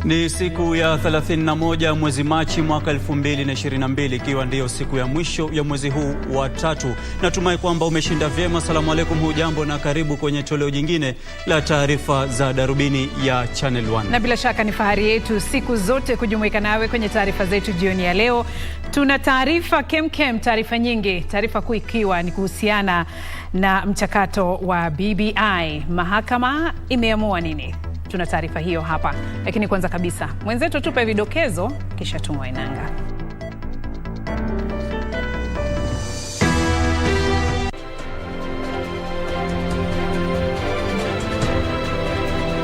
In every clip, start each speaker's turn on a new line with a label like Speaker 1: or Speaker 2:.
Speaker 1: Ni siku ya 31 mwezi Machi mwaka 2022, ikiwa ndiyo siku ya mwisho ya mwezi huu wa tatu. Natumai kwamba umeshinda vyema. Salamu alaykum, hujambo na karibu kwenye toleo jingine la taarifa za Darubini ya Channel 1. Na bila shaka ni fahari yetu siku zote kujumuika nawe kwenye taarifa zetu jioni ya leo. Tuna taarifa kemkem, taarifa nyingi, taarifa kuu ikiwa ni kuhusiana na mchakato wa BBI. Mahakama imeamua nini? Tuna taarifa hiyo hapa. Lakini kwanza kabisa, mwenzetu tupe vidokezo kisha tung'oe nanga.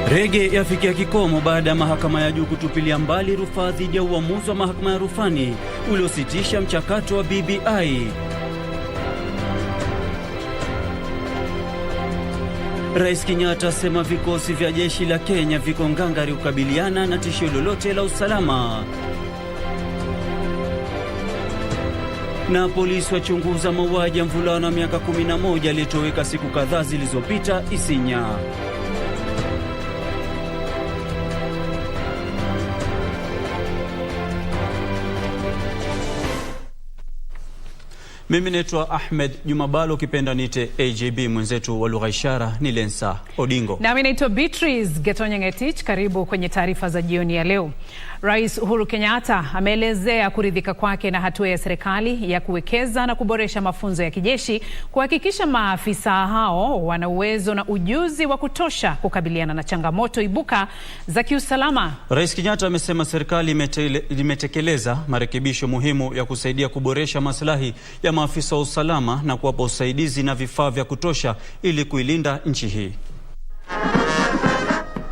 Speaker 1: Rege yafikia kikomo baada ya mahakama ya juu kutupilia mbali rufaa dhidi ya uamuzi wa mahakama ya rufani uliositisha mchakato wa BBI. Rais Kenyatta asema vikosi vya jeshi la Kenya viko ngangari kukabiliana na tishio lolote la usalama. Na polisi wachunguza mauaji ya mvulana wa miaka 11 aliyetoweka siku kadhaa zilizopita Isinya. Mimi naitwa Ahmed Juma, Bhalo ukipenda nite AJB, mwenzetu wa lugha ishara ni Lensa Odingo. Na mimi naitwa Beatrice Gatonye. Karibu kwenye taarifa za jioni ya leo. Rais Uhuru Kenyatta ameelezea kuridhika kwake na hatua ya serikali ya kuwekeza na kuboresha mafunzo ya kijeshi, kuhakikisha maafisa hao wana uwezo na ujuzi wa kutosha kukabiliana na changamoto ibuka za kiusalama. Rais Kenyatta amesema serikali imetekeleza marekebisho muhimu ya kusaidia kuboresha maslahi ya maafisa wa usalama na kuwapa usaidizi na vifaa vya kutosha ili kuilinda nchi hii.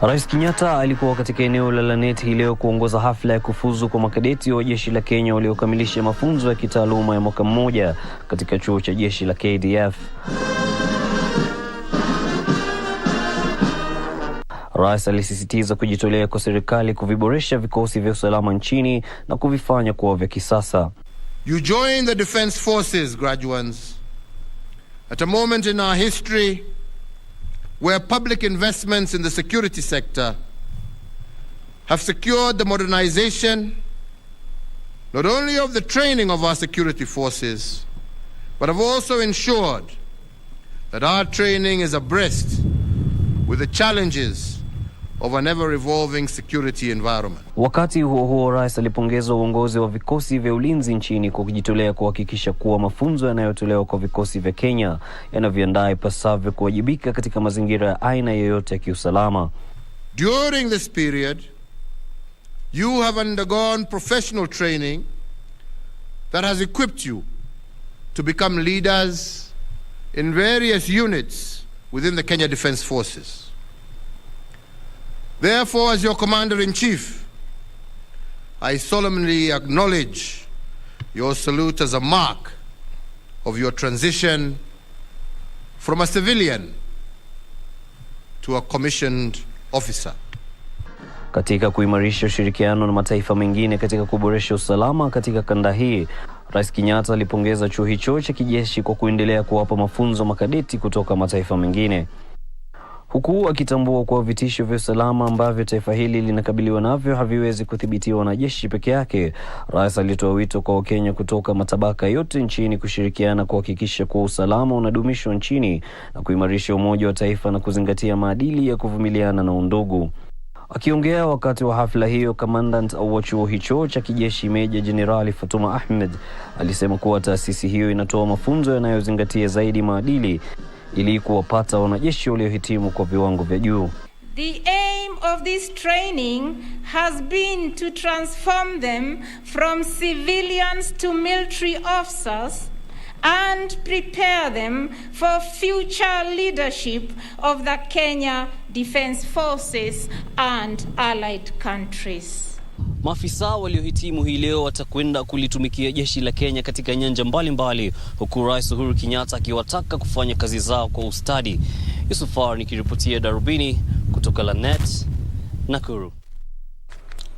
Speaker 2: Rais Kenyatta alikuwa katika eneo la Lanet hii leo kuongoza hafla ya kufuzu kwa makadeti wa jeshi la Kenya waliokamilisha mafunzo ya kitaaluma ya mwaka mmoja katika chuo cha jeshi la KDF. Rais alisisitiza kujitolea kwa serikali kuviboresha vikosi vya usalama nchini na kuvifanya kuwa vya kisasa.
Speaker 3: You join the Defense Forces, graduates, at a moment in our history where public investments in the security sector have secured the modernization not only of the training of our security forces, but have also ensured that our training is abreast with the challenges of an ever-evolving security environment.
Speaker 2: Wakati huo rais alipongeza uongozi wa vikosi vya ulinzi nchini kwa kujitolea kuhakikisha kuwa mafunzo yanayotolewa kwa vikosi vya Kenya yanavyoandaa ipasavyo kuwajibika katika mazingira ya aina yoyote ya kiusalama.
Speaker 3: During this period, you have undergone professional training that has equipped you to become leaders in various units within the Kenya Defense Forces. Therefore, as your Commander-in-Chief, I solemnly acknowledge your salute as a mark of your transition from a civilian to a commissioned officer.
Speaker 2: Katika kuimarisha ushirikiano na mataifa mengine katika kuboresha usalama katika kanda hii, Rais Kenyatta alipongeza chuo hicho cha kijeshi kwa kuendelea kuwapa mafunzo makadeti kutoka mataifa mengine. Huku akitambua kuwa vitisho vya usalama ambavyo taifa hili linakabiliwa navyo haviwezi kudhibitiwa na jeshi peke yake, rais alitoa wito kwa Wakenya kutoka matabaka yote nchini kushirikiana kuhakikisha kuwa usalama unadumishwa nchini na kuimarisha umoja wa taifa na kuzingatia maadili ya kuvumiliana na undugu. Akiongea wakati wa hafla hiyo, Commandant wa chuo hicho cha kijeshi Meja Jenerali Fatuma Ahmed alisema kuwa taasisi hiyo inatoa mafunzo yanayozingatia zaidi maadili ili kuwapata wanajeshi waliohitimu kwa viwango vya juu.
Speaker 4: The aim of this training has been to transform them from civilians to military officers and prepare them for future leadership of the Kenya Defense Forces and allied countries.
Speaker 2: Maafisa waliohitimu hii leo watakwenda kulitumikia jeshi la Kenya katika nyanja mbalimbali, huku Rais Uhuru Kenyatta akiwataka kufanya kazi zao kwa ustadi. Yusufar nikiripotia Darubini kutoka Lanet, Nakuru.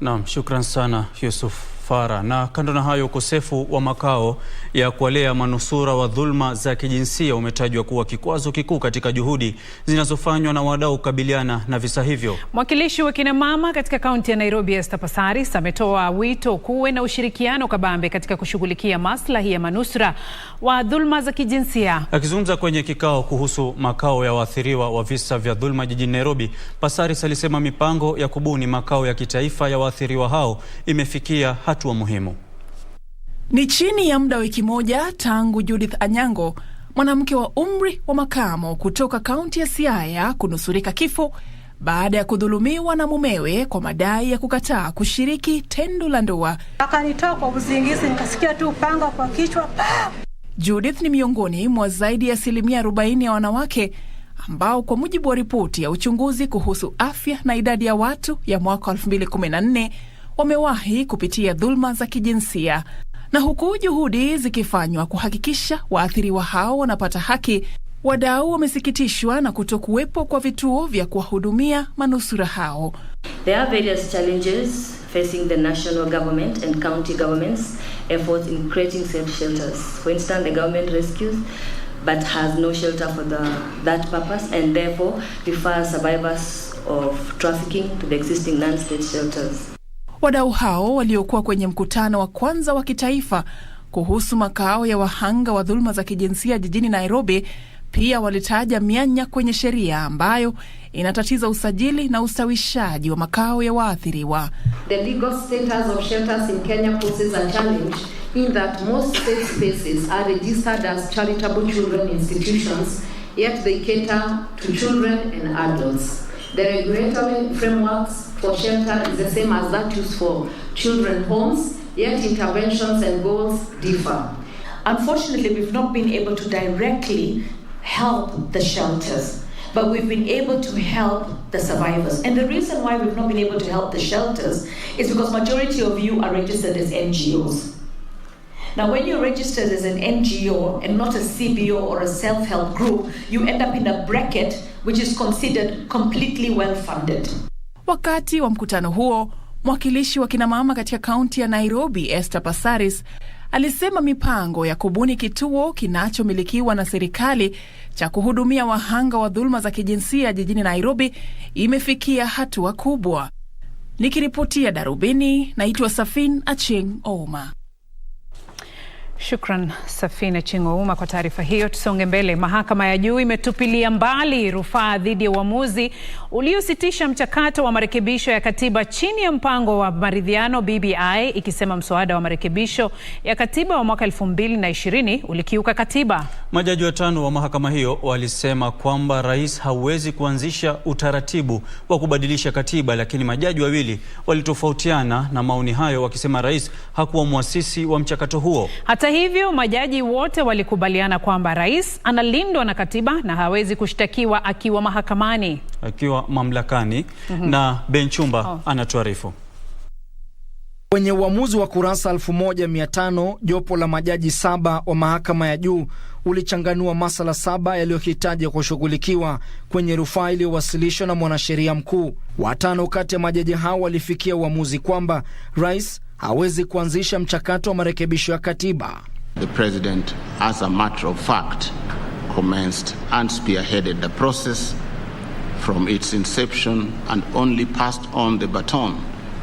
Speaker 1: Naam, shukran sana Yusuf. kafara. Na kando na hayo, ukosefu wa makao ya kuwalea manusura wa dhulma za kijinsia umetajwa kuwa kikwazo kikuu katika juhudi zinazofanywa na wadau kukabiliana na visa hivyo. Mwakilishi wa kina mama katika kaunti ya Nairobi, Esther Passaris, ametoa wito kuwe na ushirikiano kabambe katika kushughulikia maslahi ya manusura wa dhulma za kijinsia. Akizungumza kwenye kikao kuhusu makao ya waathiriwa wa visa vya dhulma jijini Nairobi, Passaris alisema mipango ya kubuni makao ya kitaifa ya waathiriwa hao imefikia hatua muhimu.
Speaker 5: Ni chini ya muda wiki moja tangu Judith Anyango, mwanamke wa umri wa makamo kutoka kaunti ya Siaya, kunusurika kifo baada ya kudhulumiwa na mumewe kwa madai ya kukataa kushiriki tendo la ndoa.
Speaker 6: Akanitoa kwa usingizi, nikasikia tu upanga kwa kichwa.
Speaker 5: Judith ni miongoni mwa zaidi ya 40% ya wanawake ambao kwa mujibu wa ripoti ya uchunguzi kuhusu afya na idadi ya watu ya mwaka 2014 wamewahi kupitia dhulma za kijinsia. Na huku juhudi zikifanywa kuhakikisha waathiriwa hao wanapata haki, wadau wamesikitishwa na kutokuwepo kwa vituo vya kuwahudumia manusura hao.
Speaker 7: There are various challenges facing the national government and county governments' efforts in creating safe shelters. For instance, the government rescues but has no shelter for that purpose, and therefore refers survivors of trafficking to the existing non-state shelters.
Speaker 5: Wadau hao waliokuwa kwenye mkutano wa kwanza wa kitaifa kuhusu makao ya wahanga wa dhulma za kijinsia jijini Nairobi pia walitaja mianya kwenye sheria ambayo inatatiza usajili na ustawishaji wa makao ya waathiriwa.
Speaker 8: The legal status of shelters in Kenya poses a challenge in that most state spaces are registered as charitable children institutions, yet they cater to children and adults. The regulatory frameworks for shelter is the same as that used for children homes, yet interventions and goals differ.
Speaker 9: Unfortunately, we've not been able to directly help the shelters, but we've been able to help the survivors. And the reason why we've not been able to help the shelters is because majority of you are registered as NGOs. Now, when you're registered as an NGO and not a CBO or a self-help group, you end up in a bracket which is considered completely well-funded.
Speaker 5: Wakati wa mkutano huo, mwakilishi wa kina mama katika kaunti ya Nairobi, Esther Passaris, alisema mipango ya kubuni kituo kinachomilikiwa na serikali cha kuhudumia wahanga wa dhulma za kijinsia jijini Nairobi imefikia hatua kubwa. Nikiripotia Darubini, naitwa Safin Aching Ouma.
Speaker 1: Shukran Safina Chingouma kwa taarifa hiyo. Tusonge mbele. Mahakama ya juu imetupilia mbali rufaa dhidi ya uamuzi uliositisha mchakato wa marekebisho ya katiba chini ya mpango wa maridhiano BBI, ikisema mswada wa marekebisho ya katiba wa mwaka 2020 ulikiuka katiba. Majaji watano wa mahakama hiyo walisema kwamba rais hawezi kuanzisha utaratibu wa kubadilisha katiba, lakini majaji wawili walitofautiana na maoni hayo, wakisema rais hakuwa muasisi wa mchakato huo. Hata hivyo, majaji wote walikubaliana kwamba rais analindwa na katiba na hawezi kushtakiwa akiwa mahakamani, akiwa mamlakani. Na Ben Chumba anatuarifu.
Speaker 10: Kwenye uamuzi wa kurasa 1500, jopo la majaji 7 wa mahakama ya juu ulichanganua masala 7 yaliyohitaji kushughulikiwa kwenye rufaa iliyowasilishwa na mwanasheria mkuu. 5 kati ya majaji hao walifikia uamuzi kwamba rais hawezi kuanzisha mchakato wa marekebisho ya katiba.
Speaker 11: The president, as a matter of fact, commenced and spearheaded the process from its inception and only passed on the baton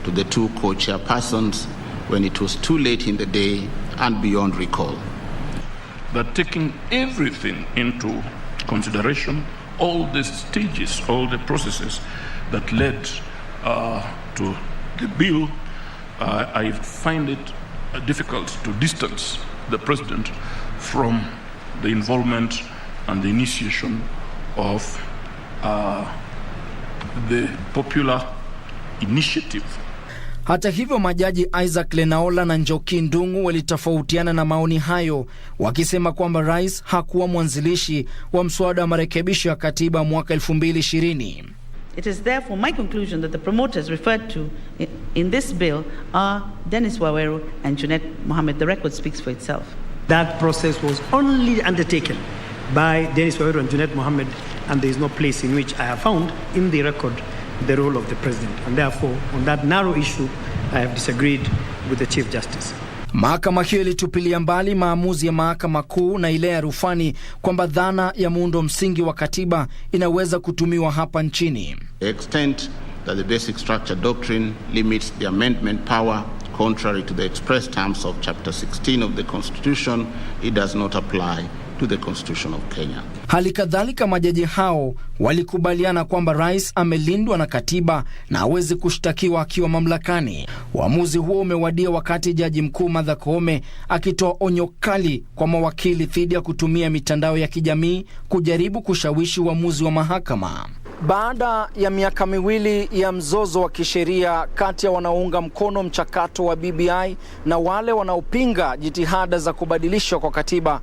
Speaker 11: to the 2 co-chairpersons when it was too late in the day and beyond recall.
Speaker 12: But taking everything into consideration, all the stages, all the processes that led to the bill, I find it difficult to distance the president from the involvement and the initiation of the popular initiative.
Speaker 10: Hata hivyo, majaji Isaac Lenaola na Njoki Ndung'u walitofautiana na maoni hayo, wakisema kwamba rais hakuwa mwanzilishi wa mswada wa marekebisho ya katiba mwaka 2020.
Speaker 13: It is therefore my conclusion that the promoters referred to in this bill are Dennis Waweru and Junet Mohammed. The record speaks for itself.
Speaker 14: That process was only undertaken by Dennis Waweru and Junet Mohammed, and there is no place in which I have found in the record the role of the president. And therefore, on that narrow issue, I have disagreed with the Chief Justice.
Speaker 10: Mahakama hiyo ilitupilia mbali maamuzi ya mahakama kuu na ile ya rufani kwamba dhana ya muundo msingi wa katiba inaweza kutumiwa hapa nchini.
Speaker 11: The extent that the basic structure doctrine limits the amendment power contrary to the express terms of Chapter 16 of the Constitution, it does not apply to the Constitution of Kenya.
Speaker 10: Hali kadhalika majaji hao walikubaliana kwamba rais amelindwa na katiba na hawezi kushtakiwa akiwa mamlakani. Uamuzi huo umewadia wakati jaji mkuu Martha Koome akitoa onyo kali kwa mawakili dhidi ya kutumia mitandao ya kijamii kujaribu kushawishi uamuzi wa mahakama. Baada ya miaka miwili ya mzozo wa kisheria kati ya wanaounga mkono mchakato wa BBI na wale wanaopinga jitihada za kubadilishwa kwa katiba,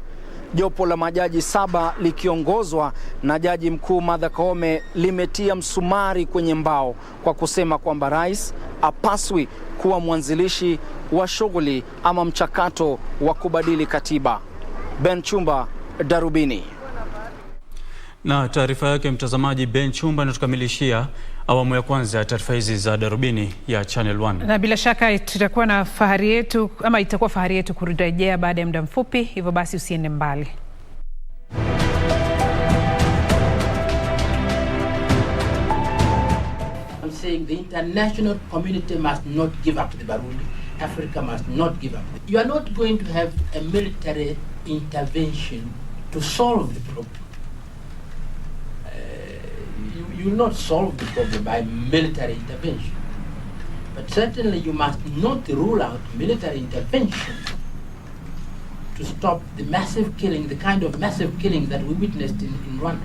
Speaker 10: jopo la majaji 7 likiongozwa na jaji mkuu Martha Koome limetia msumari kwenye mbao kwa kusema kwamba rais hapaswi kuwa mwanzilishi wa shughuli ama mchakato wa kubadili katiba. Ben Chumba, Darubini.
Speaker 1: Na taarifa yake mtazamaji Ben Chumba inatukamilishia awamu ya kwanza ya taarifa hizi za Darubini ya Channel 1.
Speaker 15: Na bila shaka tutakuwa na fahari yetu ama itakuwa fahari yetu kurejea baada ya muda mfupi, hivyo basi usiende mbali.
Speaker 16: I'm saying the international community must not give up the Barundi. Africa must not give up. You are not going to have a military intervention to solve the problem. You will not solve the problem by military intervention. But certainly you must not rule out military intervention to stop the massive killing, the kind of massive killing that we witnessed in Rwanda.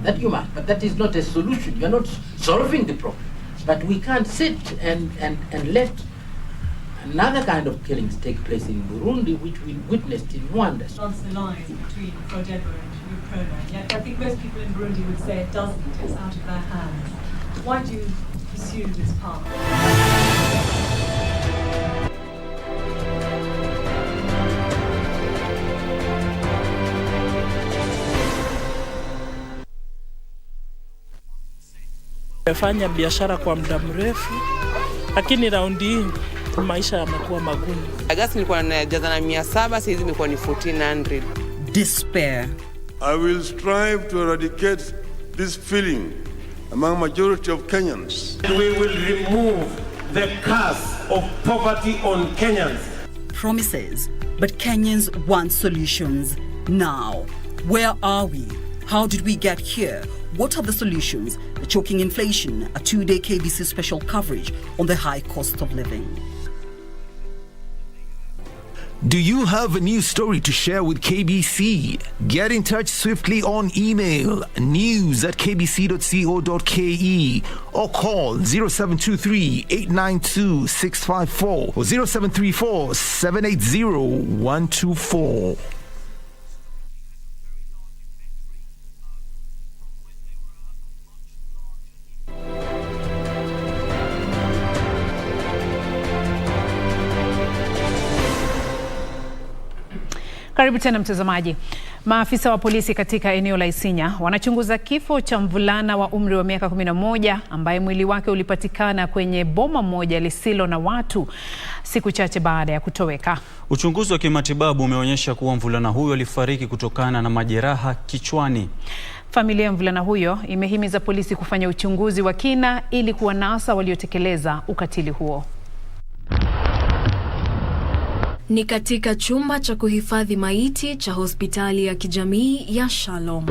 Speaker 16: That you must, but that is not a solution. You are not solving the problem. But we can't sit and let another kind of killings take place in Burundi, which we witnessed in Rwanda.
Speaker 17: Cross the lines between Frodebo and Uprona. Yet I think most people in Burundi would say it doesn't. It's out of their hands. Why do you pursue this path?
Speaker 18: Nimefanya biashara kwa muda mrefu, lakini raundi hii maisha yamekuwa magumu.
Speaker 19: Gas nilikuwa najaza na 700, sasa hizi imekuwa ni 1400.
Speaker 20: Despair. I will strive to eradicate this feeling among majority of Kenyans.
Speaker 21: We will remove the curse of poverty on Kenyans.
Speaker 20: Promises, but Kenyans want solutions now. Where are we? How did we get here? What are the solutions? The choking inflation, a 2-day KBC special coverage on the high cost of living.
Speaker 22: Do you have a news story to share with KBC? Get in touch swiftly on email news@kbc.co.ke or call 0723-892-654 or 0734-780-124.
Speaker 15: Karibu tena mtazamaji. Maafisa wa polisi katika eneo la Isinya wanachunguza kifo cha mvulana wa umri wa miaka 11 ambaye mwili wake ulipatikana kwenye boma moja lisilo na watu siku chache baada ya kutoweka.
Speaker 1: Uchunguzi wa kimatibabu umeonyesha kuwa mvulana huyo alifariki kutokana na majeraha kichwani.
Speaker 15: Familia ya mvulana huyo imehimiza polisi kufanya uchunguzi wa kina ili kuwanasa waliotekeleza ukatili huo.
Speaker 23: Ni katika chumba cha kuhifadhi maiti cha hospitali ya kijamii ya Shalom.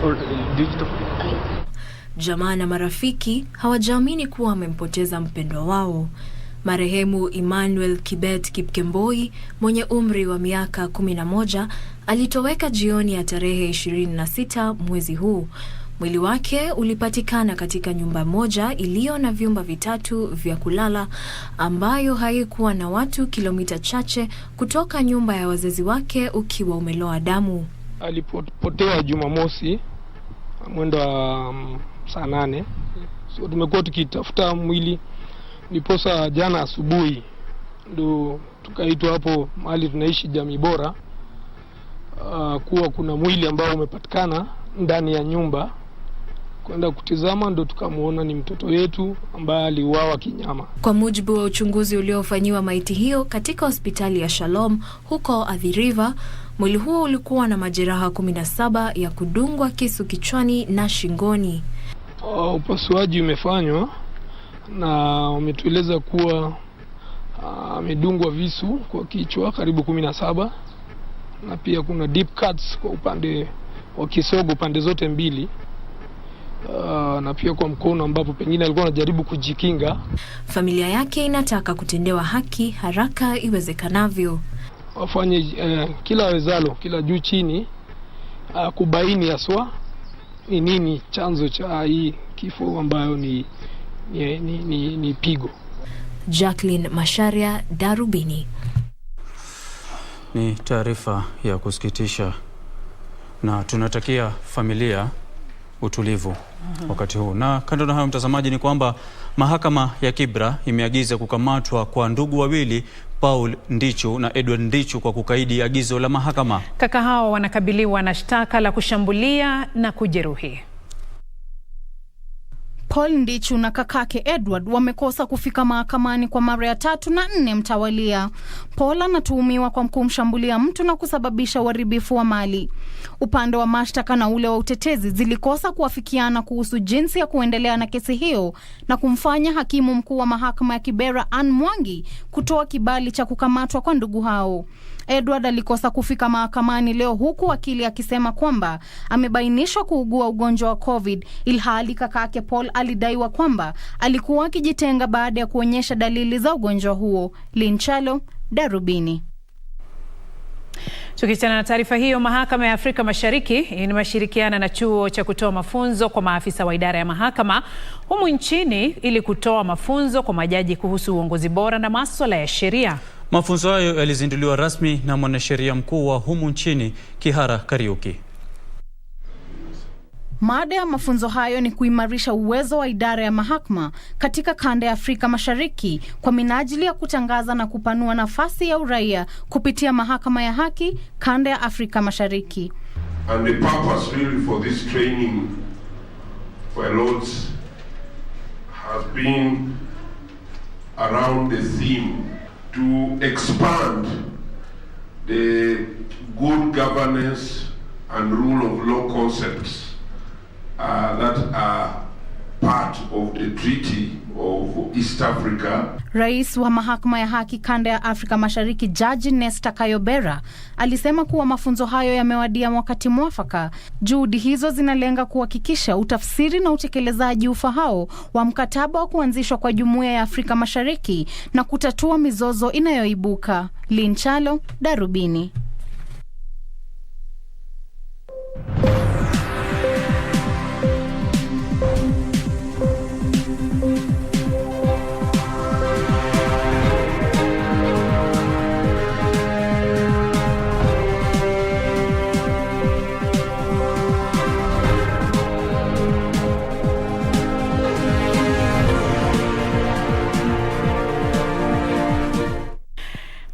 Speaker 23: Jamaa na marafiki hawajaamini kuwa wamempoteza mpendwa wao. Marehemu Emmanuel Kibet Kipkemboi mwenye umri wa miaka 11 alitoweka jioni ya tarehe 26 mwezi huu. Mwili wake ulipatikana katika nyumba moja iliyo na vyumba vitatu vya kulala ambayo haikuwa na watu, kilomita chache kutoka nyumba ya wazazi wake ukiwa umeloa damu.
Speaker 24: Alipotea Jumamosi mwendo wa saa 8. So tumekuwa tukitafuta mwili, niposa jana asubuhi ndo tukaitwa hapo mahali tunaishi Jamii Bora kuwa kuna mwili ambao umepatikana ndani ya nyumba kwenda kutizama, ndo tukamuona ni mtoto wetu ambaye aliuawa kinyama.
Speaker 23: Kwa mujibu wa uchunguzi uliofanyiwa maiti hiyo katika hospitali ya Shalom huko Athi River, mwili huo ulikuwa na majeraha 17 ya kudungwa kisu kichwani na shingoni.
Speaker 24: Upasuaji umefanywa na wametueleza kuwa amedungwa visu kwa kichwa karibu 17, na pia kuna deep cuts kwa upande wa kisogo pande zote mbili, na pia kwa mkono ambapo pengine alikuwa anajaribu kujikinga.
Speaker 23: Familia yake inataka kutendewa haki haraka iwezekanavyo.
Speaker 24: Wafanye kila wezalo, kila juu chini, kubaini haswa ni nini chanzo cha hii kifo ambayo ni pigo.
Speaker 23: Jacqueline Masharia, Darubini.
Speaker 1: Ni taarifa ya kusikitisha na tunatakia familia utulivu wakati huu. Na kando na hayo, mtazamaji, ni kwamba mahakama ya Kibra imeagiza kukamatwa kwa ndugu wawili, Paul Ndichu na Edward Ndichu, kwa kukaidi agizo la mahakama.
Speaker 15: Kaka hao wanakabiliwa na shtaka la kushambulia na kujeruhi.
Speaker 2: Paul Ndichu na kakake Edward wamekosa kufika mahakamani kwa mara ya 3 na 4 mtawalia. Paul anatuhumiwa kwa kumshambulia mtu na kusababisha uharibifu wa mali. Upande wa mashtaka na ule wa utetezi zilikosa kuafikiana kuhusu jinsi ya kuendelea na kesi hiyo, na kumfanya hakimu mkuu wa mahakama ya Kibera Ann Mwangi kutoa kibali cha kukamatwa kwa ndugu hao. Edward alikosa kufika mahakamani leo, huku wakili akisema kwamba amebainishwa kuugua ugonjwa wa COVID, ilhali kakake Paul alidaiwa kwamba alikuwa akijitenga baada ya kuonyesha dalili za ugonjwa huo. Linchalo, Darubini.
Speaker 15: Tukiachana na taarifa hiyo, mahakama ya Afrika Mashariki inashirikiana na chuo cha kutoa mafunzo kwa maafisa wa idara ya mahakama humu nchini ili kutoa mafunzo kwa majaji kuhusu uongozi bora na masuala ya sheria.
Speaker 1: Mafunzo hayo yalizinduliwa rasmi na mwanasheria mkuu wa humu nchini, Kihara Kariuki.
Speaker 2: Mada ya mafunzo hayo ni kuimarisha uwezo wa idara ya mahakama katika kanda ya Afrika Mashariki kwa minajili ya kutangaza na kupanua nafasi ya uraia kupitia mahakama ya haki kanda ya Afrika Mashariki.
Speaker 21: And the purpose really for this training, for Lords, has been around the theme to expand the good governance and rule of law concepts that are part of the Treaty of East Africa.
Speaker 2: Rais wa mahakama ya haki kanda ya Afrika Mashariki, Jaji Nesta Kayobera, alisema kuwa mafunzo hayo yamewadia wakati mwafaka. Juhudi hizo zinalenga kuhakikisha utafsiri na utekelezaji ufahao wa mkataba wa kuanzishwa kwa Jumuiya ya Afrika Mashariki na kutatua mizozo inayoibuka. Linchalo, Darubini.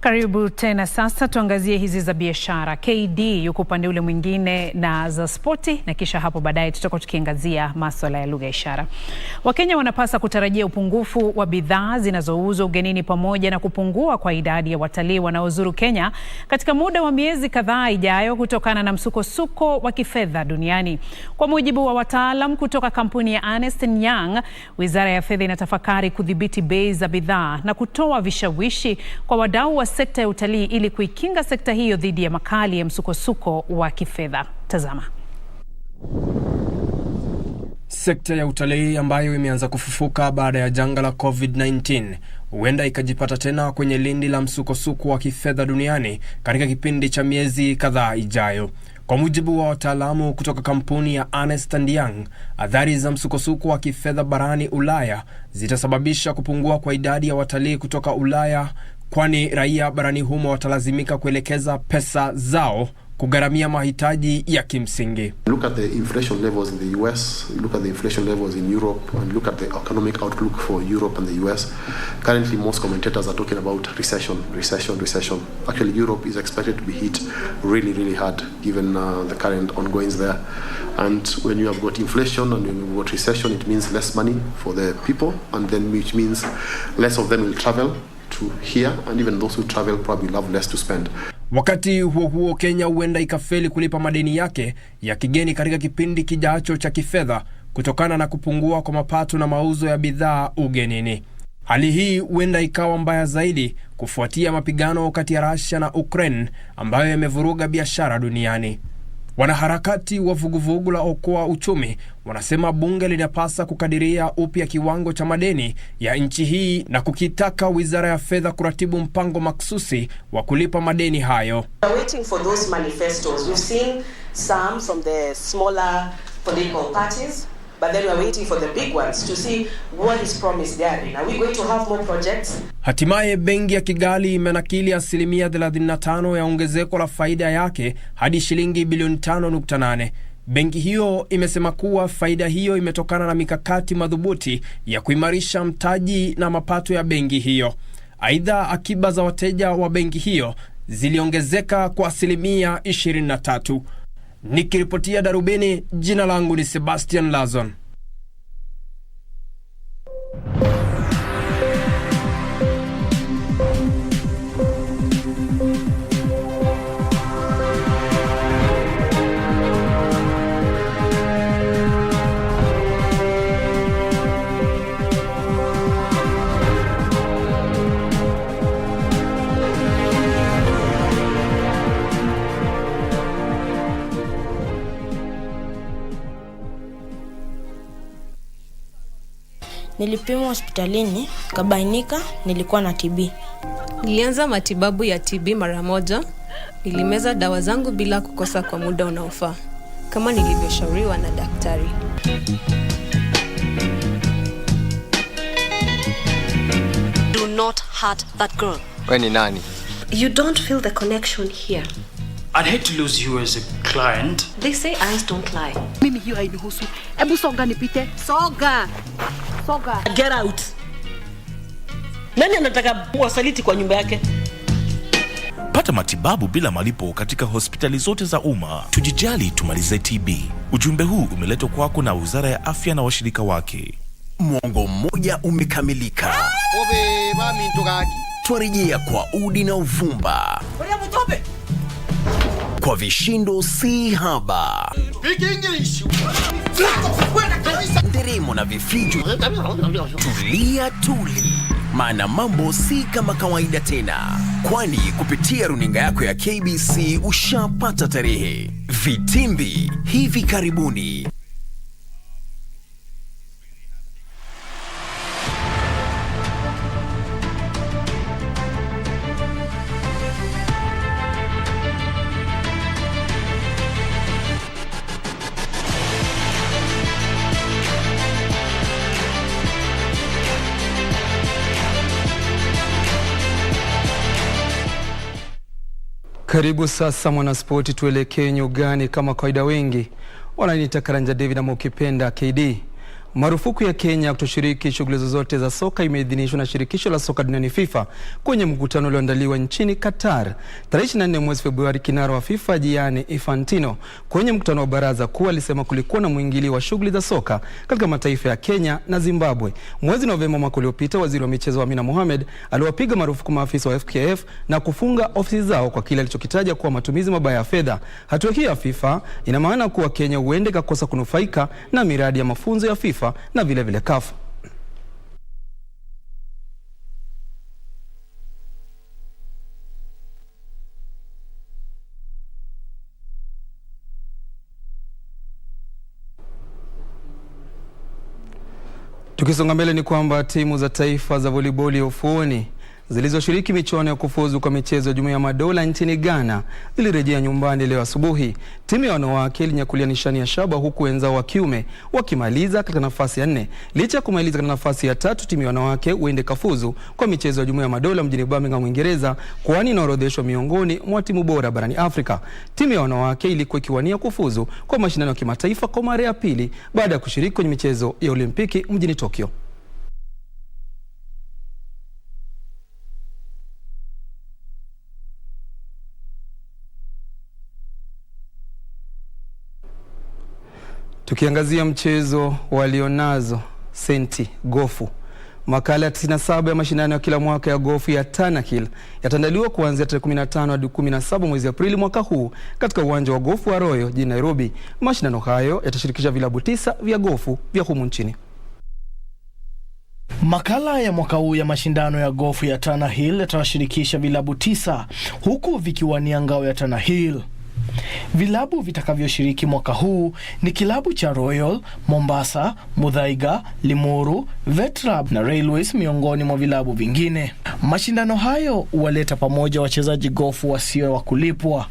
Speaker 15: Karibu tena. Sasa tuangazie hizi za biashara. KD yuko upande ule mwingine na za spoti, na kisha hapo baadaye tutakuwa tukiangazia masuala ya lugha ishara. Wakenya wanapasa kutarajia upungufu wa bidhaa zinazouzwa ugenini pamoja na kupungua kwa idadi ya watalii wanaozuru Kenya katika muda wa miezi kadhaa ijayo kutokana na msukosuko wa kifedha duniani. Kwa mujibu wa wataalam kutoka kampuni ya Ernst & Young, Wizara ya Fedha inatafakari kudhibiti bei za bidhaa na kutoa vishawishi kwa wadau wa sekta ya utalii ili kuikinga sekta hiyo dhidi ya makali ya msukosuko wa kifedha. Tazama.
Speaker 3: Sekta ya utalii ambayo imeanza kufufuka baada ya janga la COVID-19 huenda ikajipata tena kwenye lindi la msukosuko wa kifedha duniani katika kipindi cha miezi kadhaa ijayo. Kwa mujibu wa wataalamu kutoka kampuni ya Ernst & Young, athari za msukosuko wa kifedha barani Ulaya zitasababisha kupungua kwa idadi ya watalii kutoka Ulaya, kwani raia barani humo watalazimika kuelekeza pesa zao kugharamia mahitaji ya kimsingi.
Speaker 4: Look at the inflation levels in the US, look at the inflation levels in Europe, and look at the economic outlook for Europe and the US. Currently, most commentators are talking about recession. Actually, Europe is expected to be hit really, really hard given the current ongoings there. And when you have got inflation and when you've got recession, it means less money for the people, and then which means less of them will travel to here, and even those who travel probably have less to spend.
Speaker 3: Wakati huo Kenya huenda ikafeli kulipa madeni yake ya kigeni katika kipindi kijacho cha kifedha kutokana na kupungua kwa mapato na mauzo ya bidhaa ugenini. Hali hii huenda ikawa mbaya zaidi kufuatia mapigano kati ya Russia na Ukraine ambayo yamevuruga biashara duniani. Wanaharakati wa vuguvugu la Okoa Uchumi wanasema bunge linapasa kukadiria upya kiwango cha madeni ya nchi hii na kukitaka Wizara ya Fedha kuratibu mpango maksusi wa kulipa madeni hayo.
Speaker 6: We're waiting for those manifestos. We've seen some from the smaller political parties, but then we're waiting for the big ones to see what is promised there. Are we going to have more projects?
Speaker 3: Hatimaye benki ya Kigali imenakili 35% ya ongezeko la faida yake hadi shilingi bilioni 5.8. Benki hiyo imesema kuwa faida hiyo imetokana na mikakati madhubuti ya kuimarisha mtaji na mapato ya benki hiyo. Aidha, akiba za wateja wa benki hiyo ziliongezeka kwa 23%. Nikiripotia Darubini, jina langu ni Sebastian Lazon.
Speaker 7: Nilipimwa hospitalini, kabainika nilikuwa na TB.
Speaker 8: Nilianza matibabu ya TB mara moja. Nilimeza dawa zangu bila kukosa kwa muda unaofaa, kama nilivyoshauriwa na daktari.
Speaker 25: Do not hurt that girl.
Speaker 26: Wewe ni nani?
Speaker 25: You don't feel the connection here.
Speaker 27: I'd hate to lose you as a client.
Speaker 25: They say eyes don't lie.
Speaker 28: Mimi hiyo hainihusu. Hebu soga nipite. Soga.
Speaker 6: Get out. Nani anataka wasaliti kwa nyumba yake?
Speaker 29: Pata matibabu bila malipo katika hospitali zote za umma. Tujijali, tumalize TB. Ujumbe huu umeletwa kwako na Wizara ya Afya na washirika wake.
Speaker 30: Mwongo mmoja umekamilika.
Speaker 31: Obe mami ntogaki.
Speaker 30: Twarejea kwa udi na uvumba. Kwa vishindo si haba.
Speaker 31: Speak English.
Speaker 30: Nderemo na vifijo. Tulia tuli. Maana mambo si kama kawaida tena. Kwani kupitia runinga yako ya KBC ushapata tarehe. Vitimbi hivi karibuni.
Speaker 32: Karibu sasa mwanaspoti, tuelekee nyugani. Kama kawaida wengi wananiita Karanja David na mukipenda KD. Marufuku ya Kenya kutoshiriki shughuli zozote za soka imeidhinishwa na shirikisho la soka duniani FIFA kwenye mkutano ulioandaliwa nchini Qatar. Tarehe 24 mwezi Februari, kinara wa FIFA Gianni Infantino kwenye mkutano wa baraza kuu alisema kulikuwa na mwingilio wa shughuli za soka katika mataifa ya Kenya na Zimbabwe. Mwezi Novemba mwaka uliopita, waziri wa michezo Amina Mohamed aliwapiga marufuku maafisa wa FKF na kufunga ofisi zao kwa kile alichokitaja kuwa matumizi mabaya ya fedha. Hatua hii ya FIFA ina maana kuwa Kenya huenda ikakosa kunufaika na miradi ya mafunzo ya FIFA na vile vile CAF. Tukisonga mbele ni kwamba timu za taifa za volleyball ya ufuoni zilizoshiriki michuano ya kufuzu kwa michezo ya Jumuiya ya Madola nchini Ghana zilirejea nyumbani leo asubuhi. Timu ya wanawake ilinyakulia nishani ya shaba huku wenzao wa kiume wakimaliza katika nafasi ya 4. Licha ya kumaliza katika nafasi ya 3, timu ya wanawake huenda kafuzu kwa michezo ya Jumuiya ya Madola mjini Birmingham, Uingereza, kwani inaorodheshwa miongoni mwa timu bora barani Afrika. Timu ya wanawake ilikuwa ikiwania kufuzu kwa mashindano ya kimataifa kwa mara ya pili baada ya kushiriki kwenye michezo ya Olimpiki mjini Tokyo. Tukiangazia mchezo walionazo senti gofu. Makala ya 97 ya mashindano ya kila mwaka ya gofu ya Tanakil yataandaliwa kuanzia tarehe 15 hadi 17 mwezi Aprili mwaka huu katika uwanja wa gofu wa Royal jijini Nairobi. Mashindano hayo yatashirikisha vilabu 9 vya gofu vya humu nchini.
Speaker 5: Makala ya mwaka huu ya mashindano ya gofu ya Tanakil yatashirikisha vilabu 9 huku vikiwania ngao ya Tanakil. Vilabu vitakavyoshiriki mwaka huu ni kilabu cha Royal, Mombasa, Muthaiga, Limuru, Vetrab na Railways miongoni mwa vilabu vingine. Mashindano hayo huwaleta pamoja wachezaji gofu wasio wa kulipwa.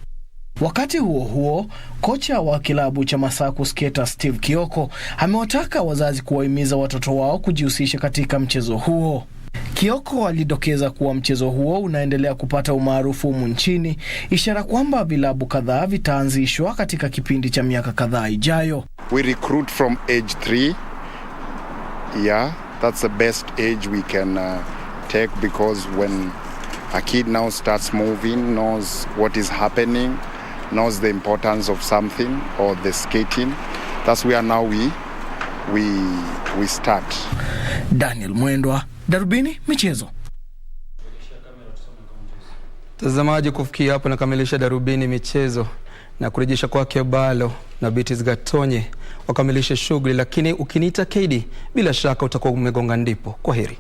Speaker 5: Wakati huo huo, kocha wa kilabu cha Masaku Skater Steve Kioko amewataka wazazi kuwahimiza watoto wao kujihusisha katika mchezo huo. Kioko alidokeza kuwa mchezo huo unaendelea kupata umaarufu humu nchini, ishara kwamba vilabu kadhaa vitaanzishwa katika kipindi cha miaka kadhaa ijayo.
Speaker 9: We recruit from age 3. Yeah, that's the best age we can take, because when a kid now starts moving, knows what is happening, knows the importance of something or the skating, that's where now we start.
Speaker 5: Daniel Mwendwa, Darubini michezo.
Speaker 32: Tazamaji, kufikia hapo nakamilisha Darubini michezo na kurejesha kwake Bhalo na Beatrice Gatonye wakamilishe shughuli, lakini ukiniita KD bila shaka utakuwa umegonga ndipo. Kwaheri.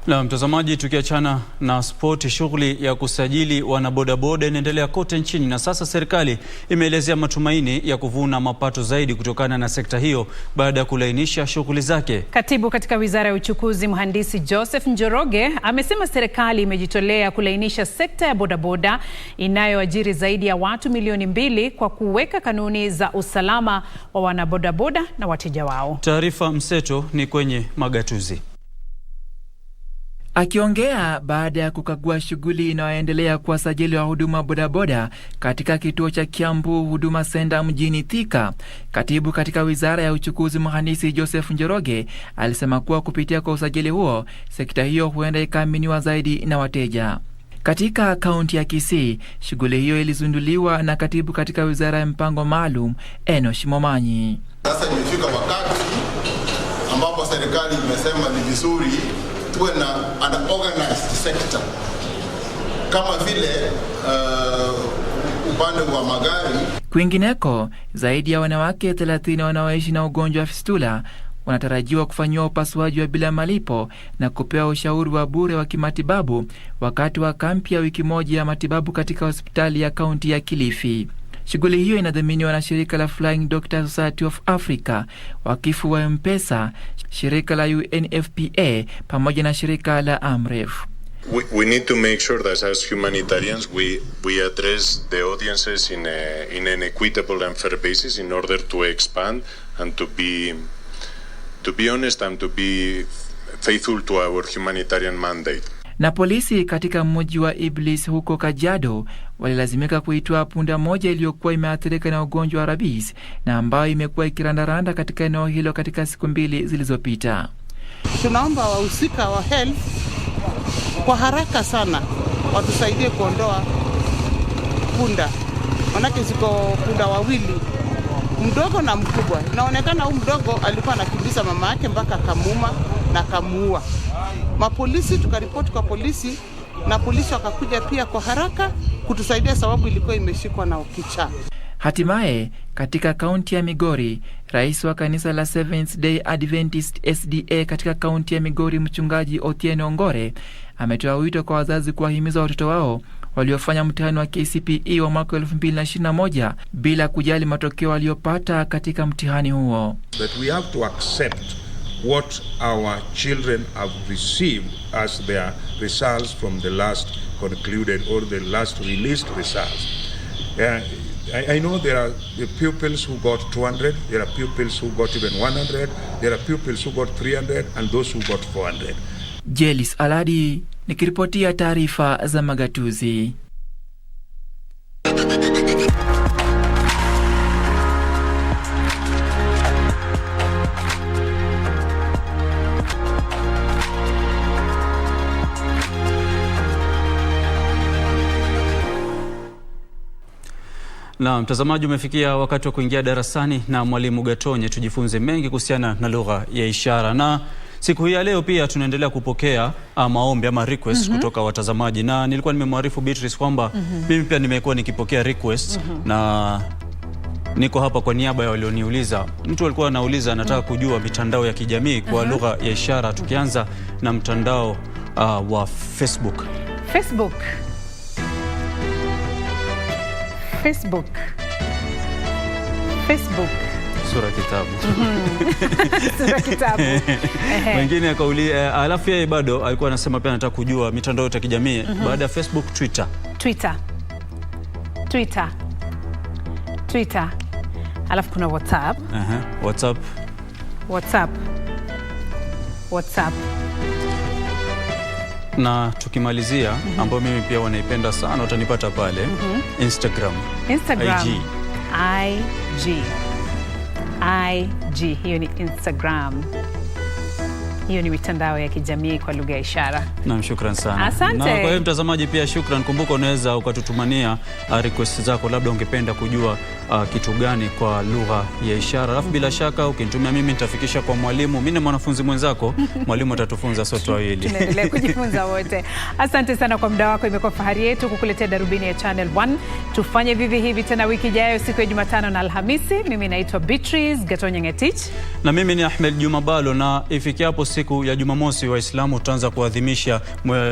Speaker 1: Na mtazamaji, tukiachana na sport, shughuli ya kusajili wanabodaboda inaendelea kote nchini, na sasa serikali imeelezea matumaini ya kuvuna mapato zaidi kutokana na sekta hiyo baada ya kulainisha shughuli zake.
Speaker 15: Katibu katika Wizara ya Uchukuzi Mhandisi Joseph Njoroge amesema serikali imejitolea kulainisha sekta ya bodaboda inayoajiri zaidi ya watu milioni 2 kwa kuweka kanuni za usalama wa wanabodaboda na wateja wao.
Speaker 1: Taarifa mseto ni kwenye magatuzi.
Speaker 10: Akiongea baada ya kukagua shughuli inayoendelea kwa sajili wa huduma bodaboda katika kituo cha Kiambu Huduma Center mjini Thika, katibu katika Wizara ya Uchukuzi Mhandisi Joseph Njoroge alisema kuwa kupitia kwa usajili huo sekta hiyo huenda ikaaminiwa zaidi na wateja. Katika kaunti ya Kisii, shughuli hiyo ilizinduliwa na katibu katika Wizara ya Mpango Maalum Enosh Momanyi.
Speaker 31: Sasa imefika wakati ambapo serikali imesema ni vizuri tuwe na an organized sector kama vile upande wa magari.
Speaker 10: Kwingineko, zaidi ya wanawake 30 wanaoishi na ugonjwa wa fistula wanatarajiwa kufanyiwa upasuaji wa bila malipo na kupewa ushauri wa bure wa kimatibabu wakati wa kampi ya wiki moja ya matibabu katika hospitali ya kaunti ya Kilifi. Shughuli hiyo inadhaminiwa na shirika la Flying Doctor Society of Africa, wakifu wa M-Pesa, shirika la UNFPA pamoja na shirika la Amref.
Speaker 11: We need to make sure that as humanitarians we address the audiences in an equitable and fair basis in order to expand and to be honest and to be faithful to our humanitarian mandate.
Speaker 10: Na polisi katika mji wa Iblis huko Kajiado walilazimika kuitoa punda moja iliyokuwa imeathirika na ugonjwa wa rabies na ambayo imekuwa ikirandaranda katika eneo hilo katika siku 2 zilizopita.
Speaker 12: Tunaomba wahusika wa health kwa haraka sana watusaidie kuondoa punda. Manake ziko punda wawili, mdogo na mkubwa. Inaonekana huyu mdogo alikuwa anakimbiza mama yake mpaka akamuuma na kamuua. mapolisi, tukaripoti kwa polisi na polisi wakakuja pia kwa haraka kutusaidia sababu ilikuwa imeshikwa na ukichaa.
Speaker 10: Hatimaye, katika kaunti ya Migori, rais wa kanisa la Seventh Day Adventist SDA katika kaunti ya Migori, mchungaji Otieno Ongore, ametoa wito kwa wazazi kuwahimiza watoto wao waliofanya mtihani wa KCPE wa mwaka 2021 bila kujali matokeo waliopata katika mtihani huo.
Speaker 13: That we have to accept what our children have received as their results from the last concluded or the last released results. I know there are the pupils who got 200, there are pupils who got even 100, there are pupils who got 300 and those who got 400.
Speaker 10: Jelis Aladi nikiripotia taarifa za magatuzi.
Speaker 1: Na mtazamaji, umefikia wakati wa kuingia darasani na mwalimu Gatonye, tujifunze mengi kuhusiana na lugha ya ishara. Na siku hii ya leo pia tunaendelea kupokea maombi ama request kutoka watazamaji, na nilikuwa nimemwarifu Beatrice kwamba mimi pia nimekuwa nikipokea request na niko hapa kwa niaba ya walioniuliza. Mtu alikuwa anauliza anataka kujua mitandao ya kijamii kwa lugha ya ishara, tukianza na mtandao wa Facebook. Sura kitabu.
Speaker 15: Sura kitabu.
Speaker 1: Mwingine akauliza, alafu yeye bado alikuwa anasema pia anataka kujua mitandao ya kijamii baada ya Facebook,
Speaker 15: Twitter. Alafu kuna WhatsApp. WhatsApp.
Speaker 1: Na tukimalizia ambayo mimi pia wanaipenda sana, utanipata pale Instagram.
Speaker 15: IG. Hiyo ni Instagram. Hiyo ni mitandao ya kijamii kwa lugha ya ishara.
Speaker 1: Naam, shukran sana.
Speaker 15: Asante.
Speaker 1: Na kwa hiyo mtazamaji pia shukran. Kumbuka unaweza ukatutumania request zako, labda ungependa kujua kitu gani kwa lugha ya ishara. Alafu bila shaka ukinitumia mimi nitafikisha kwa mwalimu. Mimi ni mwanafunzi mwenzako, mwalimu atatufunza sote wawili.
Speaker 15: Tunaendelea kujifunza wote. Asante sana kwa muda wako. Imekuwa fahari yetu kukuletea Darubini ya Channel 1. Tufanye vivi hivi tena wiki ijayo siku ya Jumatano na Alhamisi. Mimi naitwa Beatrice Gatonye.
Speaker 1: Na mimi ni Juma Bhalo, na ifikiapo siku ya Jumamosi Waislamu tutaanza kuadhimisha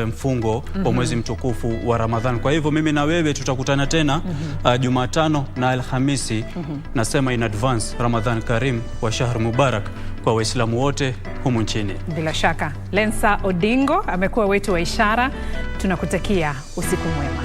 Speaker 1: mfungo wa mwezi mtukufu wa Ramadhan. Kwa hivyo mimi na wewe tutakutana tena Jumatano na Alhamisi. Nasema in advance Ramadhan Karim wa Shahr Mubarak kwa Waislamu wote humu nchini.
Speaker 15: Bila shaka. Lensa Odingo amekuwa wetu wa ishara. Tunakutakia usiku mwema.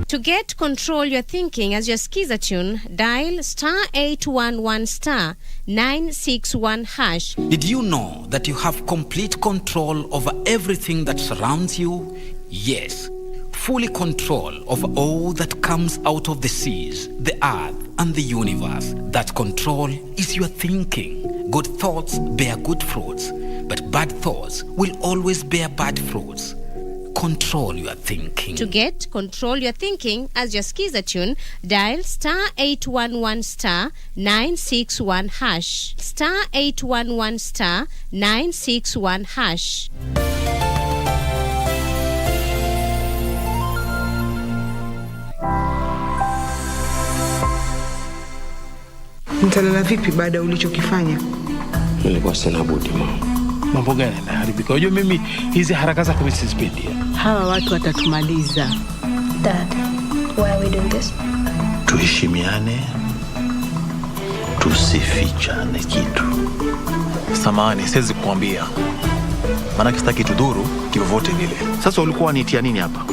Speaker 14: To get control your thinking as your skiza tune, dial *811*961#.
Speaker 16: Did you know that you have complete control over everything that surrounds you? Yes, fully control over all that comes out of the seas, the earth, and the universe. That control is your thinking. Good thoughts bear good fruits, but bad thoughts will always bear bad fruits. Control your thinking.
Speaker 14: To get control your thinking as your skiza tune, dial *811*961#. *811*961#.
Speaker 17: Mtalala vipi baada ya ulichokifanya?
Speaker 18: Nilikuwa sina budi mama.
Speaker 5: Mambo gani yanaharibika? Unajua mimi hizi haraka zako mimi sizipendi.
Speaker 28: Hawa watu watatumaliza.
Speaker 16: Dad, why are we doing this? Tuheshimiane,
Speaker 2: tusifichane kitu.
Speaker 3: Samahani, siwezi kuambia. Maana sitaki tudhuru kivyovyote vile.
Speaker 2: Sasa ulikuwa nitia nini hapa?